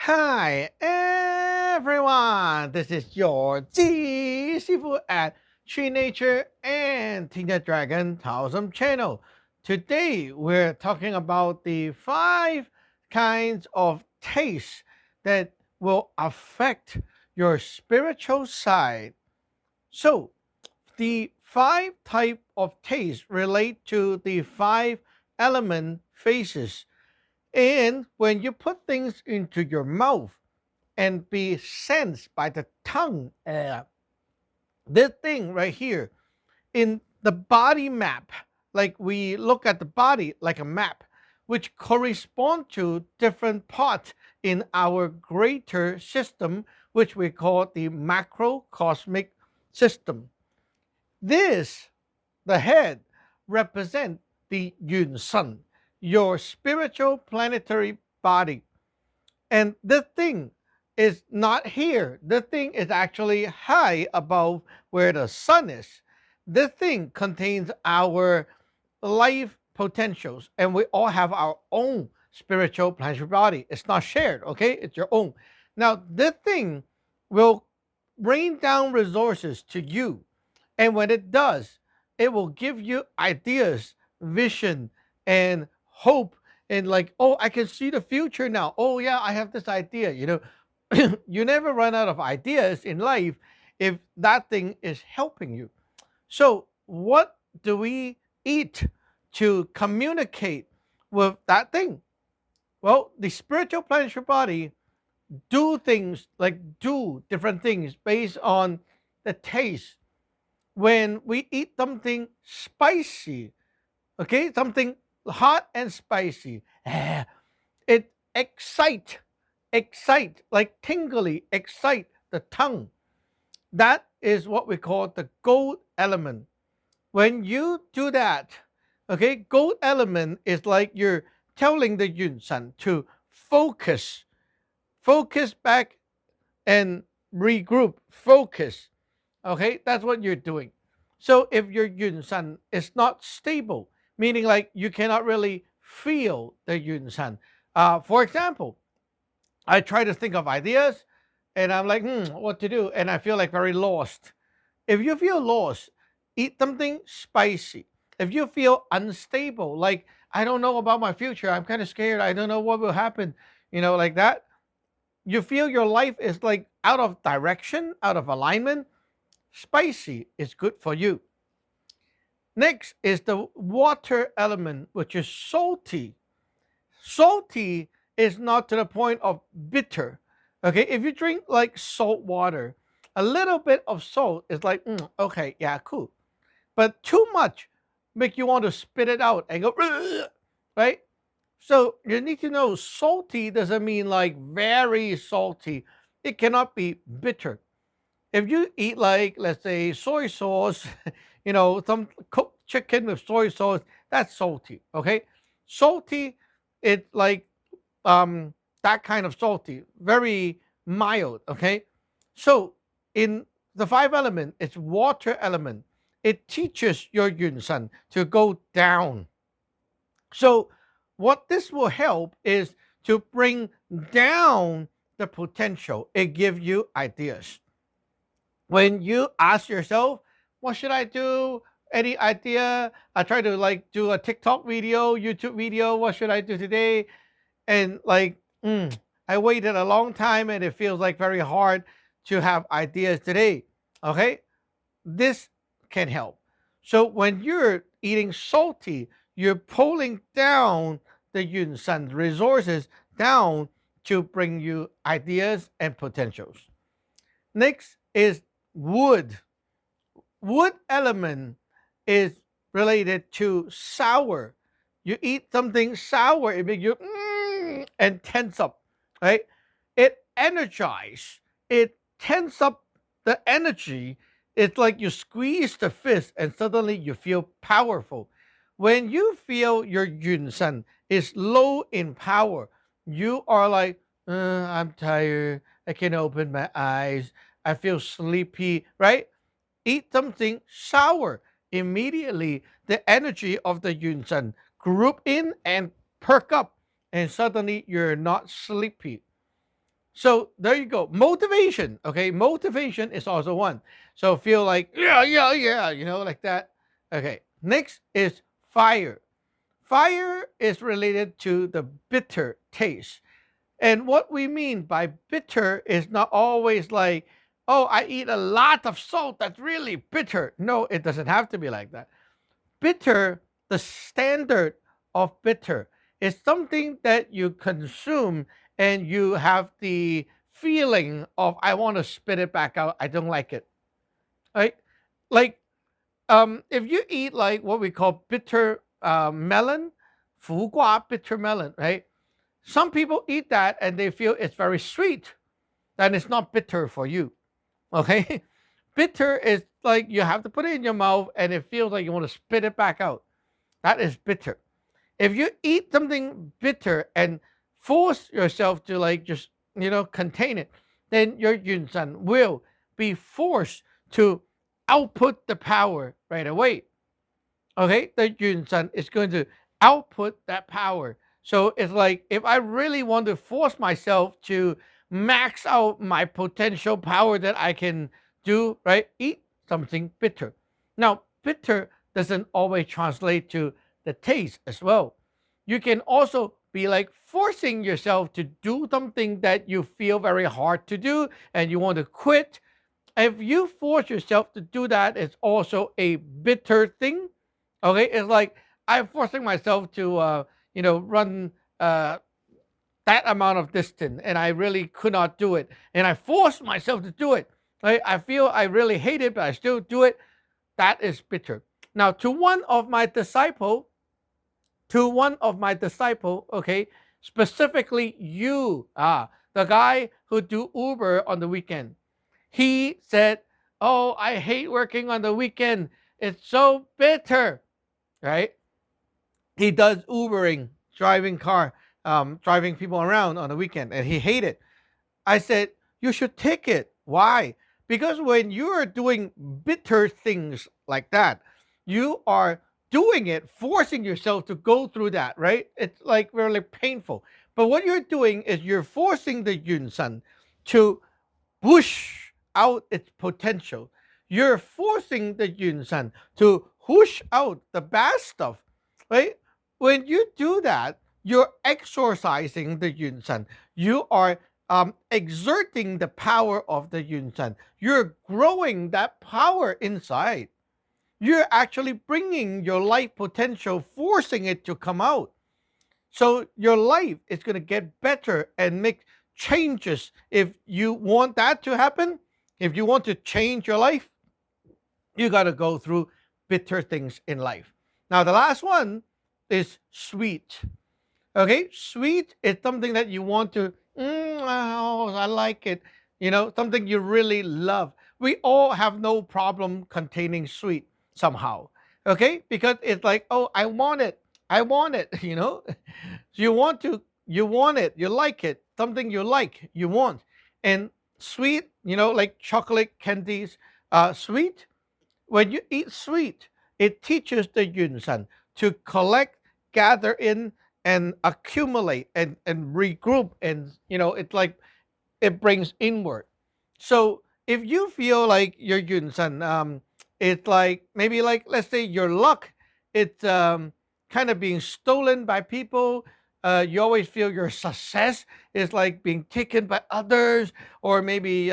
Hi everyone, this is your Jee Sifu at Tree Nature and Teach the Dragon Taoism channel. Today we're talking about the 5 kinds of taste that will affect your spiritual side. So the 5 type of taste relate to the 5 element phases. And when you put things into your mouth and be sensed by the tongue, this thing right here in the body map, like we look at the body like a map, which correspond to different parts in our greater system, which we call the macrocosmic system. This, the head, represent the Yuen Sun, your spiritual planetary body. And the thing is not here. The thing is actually high above where the sun is. This thing contains our life potentials, and we all have our own spiritual planetary body. It's not shared, okay? It's your own. Now, this thing will rain down resources to you. And when it does, it will give you ideas, vision, and hope. And like, oh, I can see the future now. Oh, yeah, I have this idea. You never run out of ideas in life if that thing is helping you. So, what do we eat to communicate with that thing? Well, the spiritual planetary body do different things based on the taste. When we eat something spicy, okay, something hot and spicy, it excite, like tingly, excite the tongue. That is what we call the gold element. When you do that, okay, gold element is like you're telling the Yun San to focus back and regroup, focus. Okay, that's what you're doing. So if your Yun San is not stable, meaning like you cannot really feel the Yun San. For example, I try to think of ideas and I'm like, what to do? And I feel like very lost. If you feel lost, eat something spicy. If you feel unstable, like I don't know about my future, I'm kind of scared, I don't know what will happen, like that, you feel your life is like out of direction, out of alignment, spicy is good for you. Next is the water element, which is salty. Salty is not to the point of bitter. Okay, if you drink like salt water, a little bit of salt is like, okay, yeah, cool. But too much make you want to spit it out and go, "Ugh," right? So you need to know salty doesn't mean like very salty. It cannot be bitter. If you eat like, let's say, soy sauce, some cooked chicken with soy sauce, that's salty. Okay, salty, it's like that kind of salty, very mild. Okay, so in the 5 element, it's water element. It teaches your Yun San to go down. So what this will help is to bring down the potential. It gives you ideas. When you ask yourself, what should I do? Any idea? I try to like do a TikTok video, YouTube video. What should I do today? And like, I waited a long time and it feels like very hard to have ideas today. Okay. This can help. So when you're eating salty, you're pulling down the Yun San resources down to bring you ideas and potentials. Next is wood. Wood element is related to sour. You eat something sour, it makes you and tense up, right? It energizes, it tense up the energy. It's like you squeeze the fist and suddenly you feel powerful. When you feel your Yun San is low in power, you are like, I'm tired. I can't open my eyes. I feel sleepy, right? Eat something sour. Immediately, the energy of the Yun San group in and perk up, and suddenly you're not sleepy. So there you go. Motivation. Okay. Motivation is also one. So feel like, yeah, yeah, yeah, like that. Okay. Next is fire. Fire is related to the bitter taste. And what we mean by bitter is not always like, oh, I eat a lot of salt that's really bitter. No, it doesn't have to be like that. Bitter, the standard of bitter, is something that you consume and you have the feeling of, I want to spit it back out. I don't like it. Right? Like, if you eat like what we call bitter melon, 苦瓜 bitter melon, right? Some people eat that and they feel it's very sweet. Then it's not bitter for you. Okay? Bitter is like you have to put it in your mouth and it feels like you want to spit it back out. That is bitter. If you eat something bitter and force yourself to like just, contain it, then your Yun Sun will be forced to output the power right away. Okay, the Yun Sun is going to output that power. So it's like if I really want to force myself to max out my potential power that I can do, right? Eat something bitter. Now, bitter doesn't always translate to the taste as well. You can also be like forcing yourself to do something that you feel very hard to do and you want to quit. If you force yourself to do that, it's also a bitter thing. Okay, it's like I'm forcing myself to, run that amount of distance, and I really could not do it, and I forced myself to do it. Right? I feel I really hate it, but I still do it. That is bitter. Now, to one of my disciple, okay, specifically you, the guy who do Uber on the weekend. He said, "Oh, I hate working on the weekend. It's so bitter." Right? He does Ubering, driving people around on the weekend, and he hated it. I said, "You should take it." Why? Because when you are doing bitter things like that, you are doing it, forcing yourself to go through that, right? It's like really painful. But what you're doing is you're forcing the Yun Sun to whoosh out its potential. You're forcing the Yun San to whoosh out the bad stuff, right? When you do that, you're exorcising the Yun San. You are exerting the power of the Yun San. You're growing that power inside. You're actually bringing your life potential, forcing it to come out. So your life is going to get better and make changes. If you want that to happen, if you want to change your life, you got to go through bitter things in life. Now, the last one is sweet. Okay, sweet is something that you want to, oh, I like it, something you really love. We all have no problem containing sweet somehow. Okay, because it's like, oh, I want it. I want it, you want it, you like it, something you like, you want. And sweet, like chocolate candies, sweet, when you eat sweet, it teaches the Yun San to collect, gather in, and accumulate and regroup. And, it's like it brings inward. So if you feel like your Yun San, it's like maybe like, let's say your luck, it's kind of being stolen by people. You always feel your success is like being taken by others, or maybe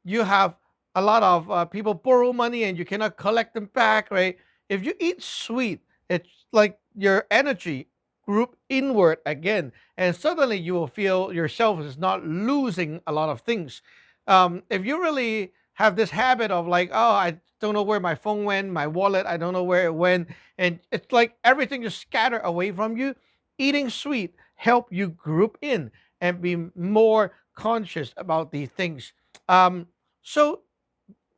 you have a lot of people borrow money and you cannot collect them back, right? If you eat sweet, it's like your energy group inward again, and suddenly you will feel yourself is not losing a lot of things. If you really have this habit of like, oh, I don't know where my phone went, my wallet, I don't know where it went, and it's like everything just scatter away from you. Eating sweet help you group in and be more conscious about these things. So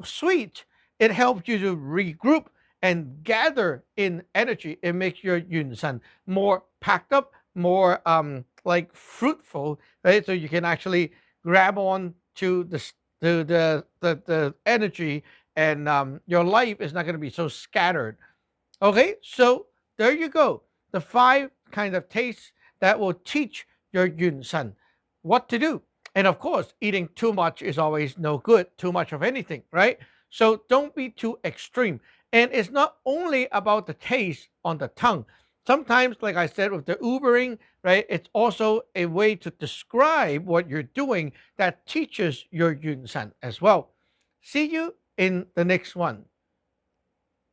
sweet, it helps you to regroup and gather in energy. It makes your Yun San more packed up, more like fruitful, right? So you can actually grab on to the energy, and your life is not going to be so scattered. Okay, so there you go. The five kind of tastes that will teach your Yun San what to do. And of course, eating too much is always no good, too much of anything, right? So don't be too extreme. And it's not only about the taste on the tongue. Sometimes, like I said, with the Ubering, right, it's also a way to describe what you're doing that teaches your Yun San as well. See you in the next one.